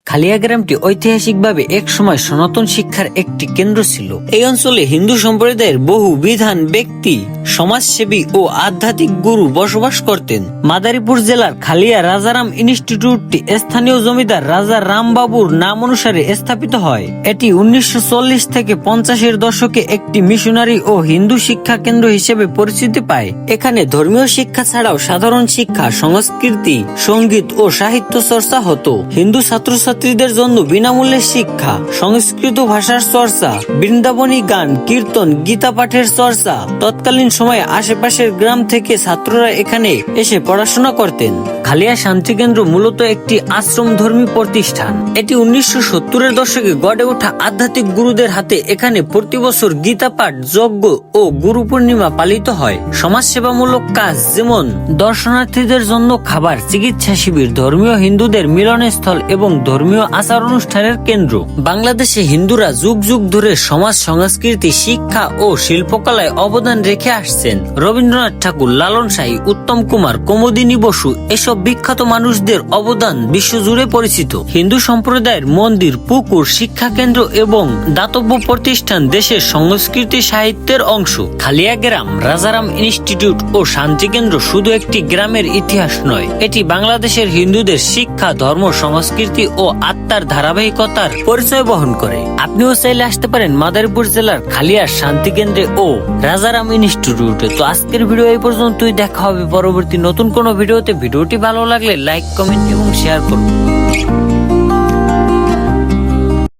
খালিয়া গ্রামটি ঐতিহাসিকভাবে এক সময় সনাতন শিক্ষার একটি কেন্দ্র ছিল। এই অঞ্চলে হিন্দু সম্প্রদায়ের বহু বিধান ব্যক্তি, সমাজসেবী ও আধ্যাত্মিক গুরু বসবাস করতেন। মাদারীপুর জেলার খালিয়া রাজারাম ইনস্টিটিউটটি স্থানীয় জমিদার রাজা রামবাবুর নাম অনুসারে স্থাপিত হয়। এটি 1940 থেকে 50-এর দশকে একটি মিশনারি ও হিন্দু শিক্ষা কেন্দ্র হিসেবে পরিচিতি পায়। এখানে ধর্মীয় শিক্ষা ছাড়াও সাধারণ শিক্ষা, সংস্কৃতি, সঙ্গীত ও সাহিত্য চর্চা হতো। হিন্দু ছাত্রছাত্রীদের জন্য বিনামূল্যে শিক্ষা, সংস্কৃত ভাষার চর্চা, বৃন্দাবনী গান, কীর্তন, গীতা পাঠের চর্চা। তৎকালীন সময়ে আশেপাশের গ্রাম থেকে ছাত্ররা এখানে এসে পড়াশোনা করতেন। খালিয়া শান্তি কেন্দ্র মূলত একটি আশ্রম ধর্মী প্রতিষ্ঠান। এটি 1970-এর দশকে গড়ে ওঠা আধ্যাত্মিক গুরুদের হাতে এখানে প্রতি বছর গীতা পাঠ, যজ্ঞ ও গুরু পূর্ণিমা পালিত হয়। সমাজসেবামূলক কাজ যেমন দর্শনার্থীদের জন্য খাবার, চিকিৎসা শিবির, ধর্মীয় হিন্দুদের মিলনস্থল এবং ধর্মীয় আচার অনুষ্ঠানের কেন্দ্র। বাংলাদেশে হিন্দুরা যুগ যুগ ধরে সমাজ, সংস্কৃতি, শিক্ষা ও শিল্পকলায় অবদান রেখে আসছেন। রবীন্দ্রনাথ ঠাকুর, লালন সাঁই, উত্তম কুমার, কুমুদিনী বসু এসব বিখ্যাত মানুষদের অবদান বিশ্বজুড়ে পরিচিত। হিন্দু সম্প্রদায়ের মন্দির, পুকুর, শিক্ষা কেন্দ্র এবং দাতব্য প্রতিষ্ঠান দেশের সংস্কৃতি সাহিত্যের অংশ। খালিয়া গ্রাম রাজারাম ইনস্টিটিউট ও শান্তি কেন্দ্র শুধু একটি গ্রামের ইতিহাস নয়, এটি বাংলাদেশের হিন্দুদের শিক্ষা, ধর্ম, সংস্কৃতি ও আত্মার ধারাবাহিকতার পরিচয় বহন করে। আপনিও চাইলে আসতে পারেন মাদারীপুর জেলার খালিয়ার শান্তি কেন্দ্রে ও রাজারাম ইনস্টিটিউটে। তো আজকের ভিডিও এই পর্যন্তই, দেখা হবে পরবর্তী নতুন কোনো ভিডিওতে। ভিডিওটি ভালো লাগলে লাইক, কমেন্ট এবং শেয়ার করুন।